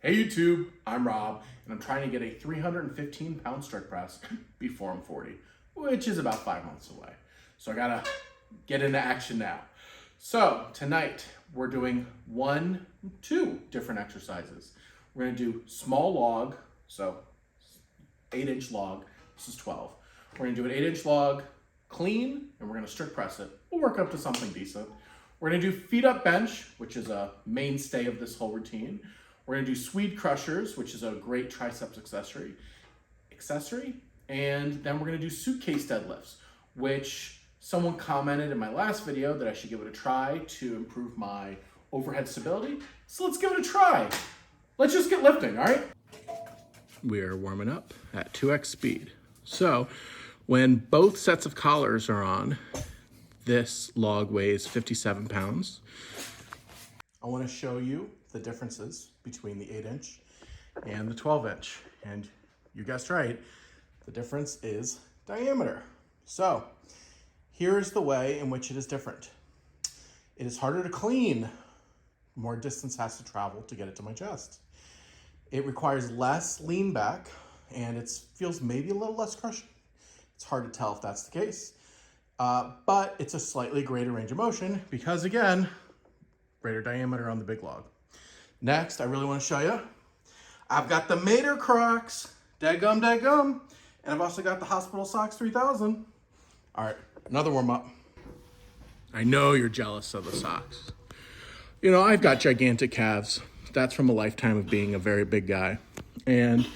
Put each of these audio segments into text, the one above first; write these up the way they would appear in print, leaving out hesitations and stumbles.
Hey YouTube, I'm Rob, and I'm trying to get a 315-pound strict press before I'm 40, which is about 5 months away. So I gotta get into action now. So tonight we're doing two different exercises. We're gonna do small log, so 8-inch log, this is 12. We're gonna do an 8-inch log clean, and we're gonna strict press it. We'll work up to something decent. We're gonna do feet up bench, which is a mainstay of this whole routine. We're gonna do Swedecrushers, which is a great triceps accessory. And then we're gonna do Suitcase deadlifts, which someone commented in my last video that I should give it a try to improve my overhead stability. So let's give it a try. Let's just get lifting, all right? We are warming up at 2x speed. So when both sets of collars are on, this log weighs 57 pounds. I wanna show you the differences between the 8-inch and the 12-inch. And you guessed right, the difference is diameter. So here's the way in which it is different. It is harder to clean. More distance has to travel to get it to my chest. It requires less lean back, and it feels maybe a little less crushing. It's hard to tell if that's the case. But it's a slightly greater range of motion because, again, greater diameter on the big log. Next, I really want to show you, I've got the Mater Crocs, dadgum, and I've also got the Hospital Socks 3000. All right, another warm up. I know you're jealous of the socks. You know, I've got gigantic calves. That's from a lifetime of being a very big guy. And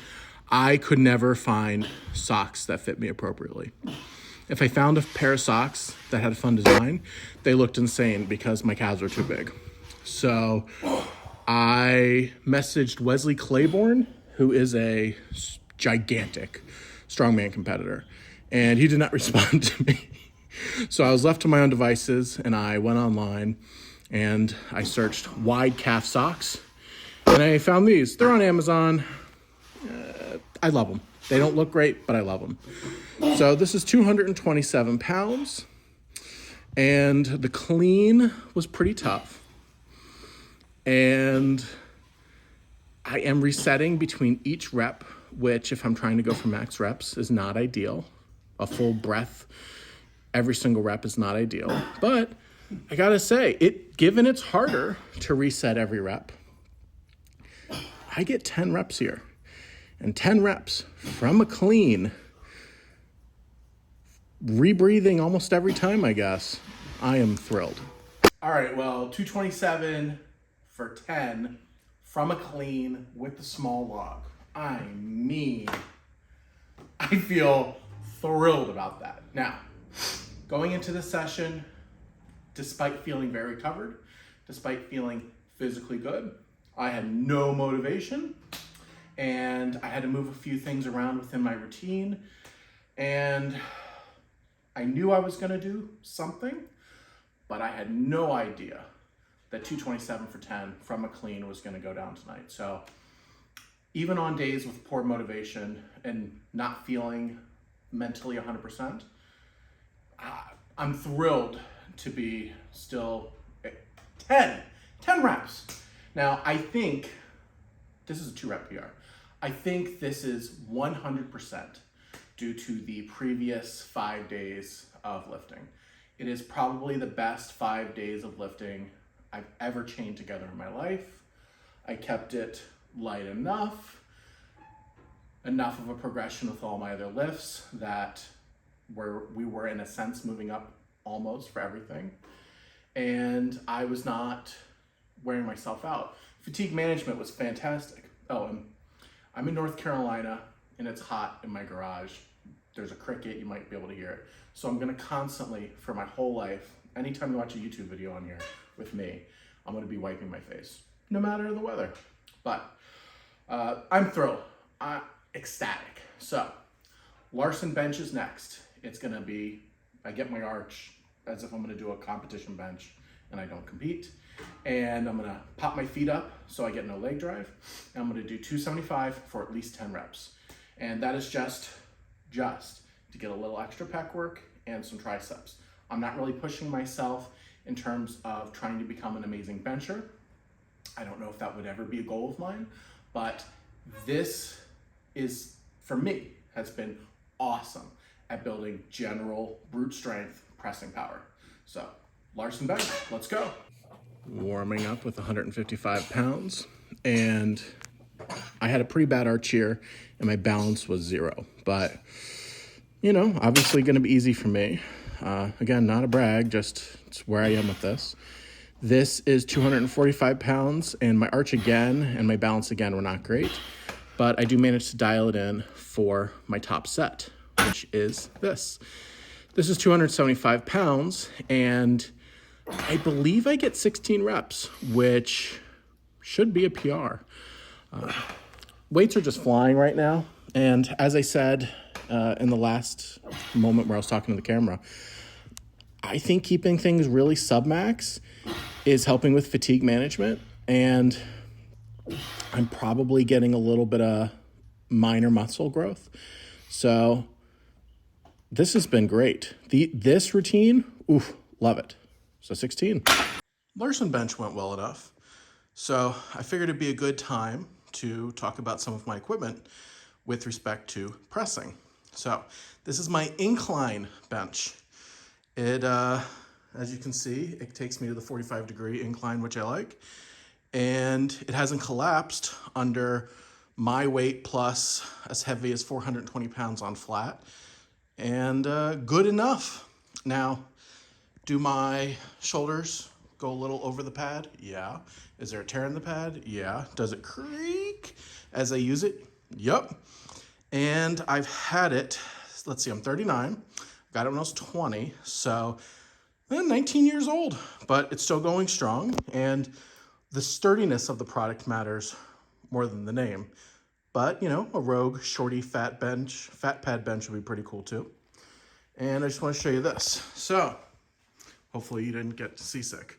I could never find socks that fit me appropriately. If I found a pair of socks that had a fun design, they looked insane because my calves were too big. So I messaged Wesley Claiborne, who is a gigantic strongman competitor, and he did not respond to me. So I was left to my own devices, and I went online and I searched wide calf socks, and I found these. They're on Amazon. I love them. They don't look great, but I love them. So this is 227 pounds, and the clean was pretty tough. And I am resetting between each rep, which if I'm trying to go for max reps is not ideal. A full breath, every single rep is not ideal. But I gotta say, given it's harder to reset every rep, I get 10 reps here. And 10 reps from a clean, rebreathing almost every time, I guess. I am thrilled. All right, well, 227 for 10 from a clean with the small log. I mean, I feel thrilled about that. Now, going into the session, despite feeling very recovered, despite feeling physically good, I had no motivation, and I had to move a few things around within my routine, and I knew I was gonna do something, but I had no idea that 227 for 10 from a clean was gonna go down tonight. So even on days with poor motivation and not feeling mentally 100%, I'm thrilled to be still at 10 reps. Now, I think this is a 2-rep PR. I think this is 100% due to the previous 5 days of lifting. It is probably the best 5 days of lifting I've ever chained together in my life. I kept it light enough of a progression with all my other lifts that we were in a sense moving up almost for everything. And I was not wearing myself out. Fatigue management was fantastic. Oh, and I'm in North Carolina and it's hot in my garage. There's a cricket, you might be able to hear it. So I'm gonna constantly, for my whole life, anytime you watch a YouTube video on here with me, I'm gonna be wiping my face, no matter the weather. But I'm thrilled, ecstatic. So Larsen bench is next. It's gonna be, I get my arch as if I'm gonna do a competition bench and I don't compete. And I'm gonna pop my feet up so I get no leg drive. And I'm gonna do 275 for at least 10 reps. And that is just to get a little extra pec work and some triceps. I'm not really pushing myself in terms of trying to become an amazing bencher. I don't know if that would ever be a goal of mine, but this is, for me, has been awesome at building general brute strength pressing power. So Larsen bench, let's go. Warming up with 155 pounds, and I had a pretty bad arch here and my balance was 0, but you know, obviously going to be easy for me. Again, not a brag, just it's where I am with this. This is 245 pounds, and my arch again and my balance again were not great, but I do manage to dial it in for my top set, which is this. This is 275 pounds, and I believe I get 16 reps, which should be a PR. Weights are just flying right now, and as I said in the last moment where I was talking to the camera, I think keeping things really sub-max is helping with fatigue management, and I'm probably getting a little bit of minor muscle growth. So this has been great. This routine, oof, love it. So 16. Larsen bench went well enough, so I figured it'd be a good time to talk about some of my equipment with respect to pressing. So this is my incline bench. It, as you can see, it takes me to the 45-degree incline, which I like, and it hasn't collapsed under my weight plus as heavy as 420 pounds on flat, and good enough. Now, do my shoulders go a little over the pad? Yeah. Is there a tear in the pad? Yeah. Does it creak as I use it? Yep. And I've had it, let's see, I'm 39. Got it when I was 20, so 19 years old, but it's still going strong, and the sturdiness of the product matters more than the name. But, you know, a Rogue shorty fat pad bench would be pretty cool too. And I just want to show you this. So, hopefully you didn't get seasick.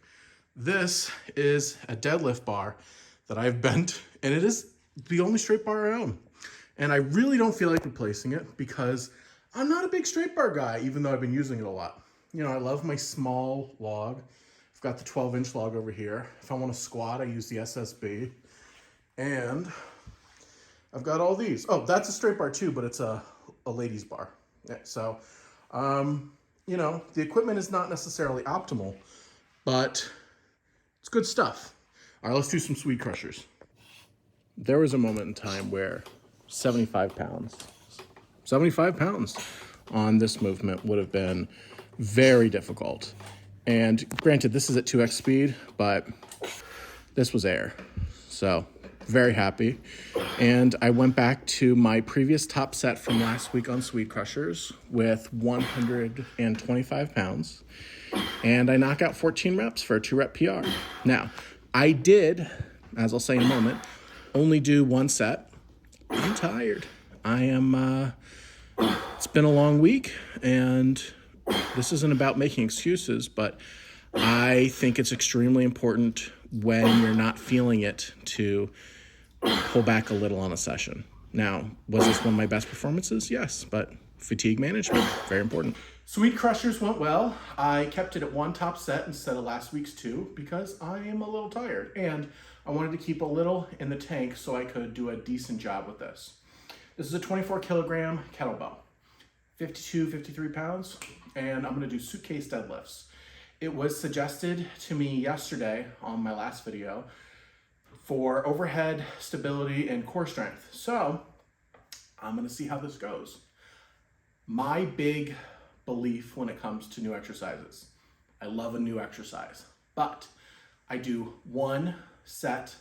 This is a deadlift bar that I've bent, and it is the only straight bar I own. And I really don't feel like replacing it because I'm not a big straight bar guy, even though I've been using it a lot. You know, I love my small log. I've got the 12-inch log over here. If I want to squat, I use the SSB. And I've got all these. Oh, that's a straight bar too, but it's a ladies bar. Yeah, so, you know, the equipment is not necessarily optimal, but it's good stuff. All right, let's do some Swedecrushers. There was a moment in time where 75 pounds on this movement would have been very difficult. And granted, this is at 2x speed, but this was air. So very happy. And I went back to my previous top set from last week on Swedecrushers with 125 pounds. And I knock out 14 reps for a 2-rep PR. Now, I did, as I'll say in a moment, only do one set. I'm tired. I am, it's been a long week, and this isn't about making excuses, but I think it's extremely important when you're not feeling it to pull back a little on a session. Now, was this one of my best performances? Yes, but fatigue management, very important. Swedecrushers went well. I kept it at one top set instead of last week's 2 because I am a little tired, and I wanted to keep a little in the tank so I could do a decent job with this. This is a 24-kilogram kettlebell, 52, 53 pounds, and I'm going to do suitcase deadlifts. It was suggested to me yesterday on my last video for overhead stability and core strength. So I'm going to see how this goes. My big belief when it comes to new exercises, I love a new exercise, but I do one set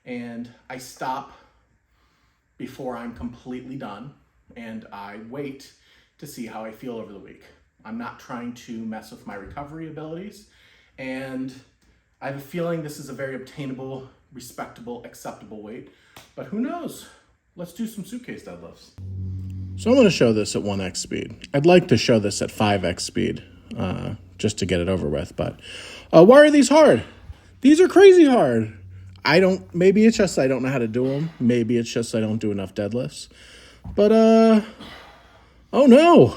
and I stop before I'm completely done, and I wait to see how I feel over the week. I'm not trying to mess with my recovery abilities, and I have a feeling this is a very obtainable, respectable, acceptable weight, but who knows? Let's do some suitcase deadlifts. So I'm going to show this at 1x speed. I'd like to show this at 5x speed, just to get it over with, but why are these hard? These are crazy hard. Maybe it's just I don't know how to do them. Maybe it's just I don't do enough deadlifts. But, oh no.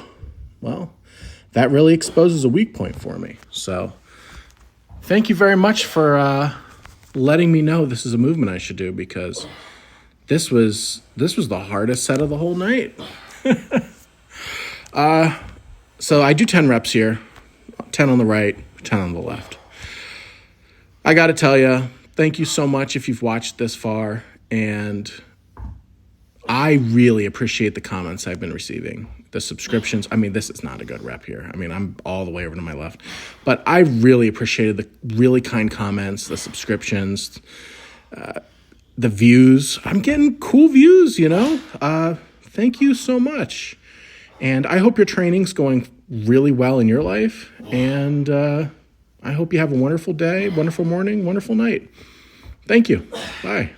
Well, that really exposes a weak point for me. So thank you very much for letting me know this is a movement I should do, because this was the hardest set of the whole night. So I do 10 reps here, 10 on the right, 10 on the left. I got to tell you, thank you so much if you've watched this far, and I really appreciate the comments I've been receiving, the subscriptions. I mean, this is not a good rep here. I mean, I'm all the way over to my left, but I really appreciated the really kind comments, the subscriptions, the views. I'm getting cool views, you know. Thank you so much. And I hope your training's going really well in your life. And I hope you have a wonderful day, wonderful morning, wonderful night. Thank you. Bye.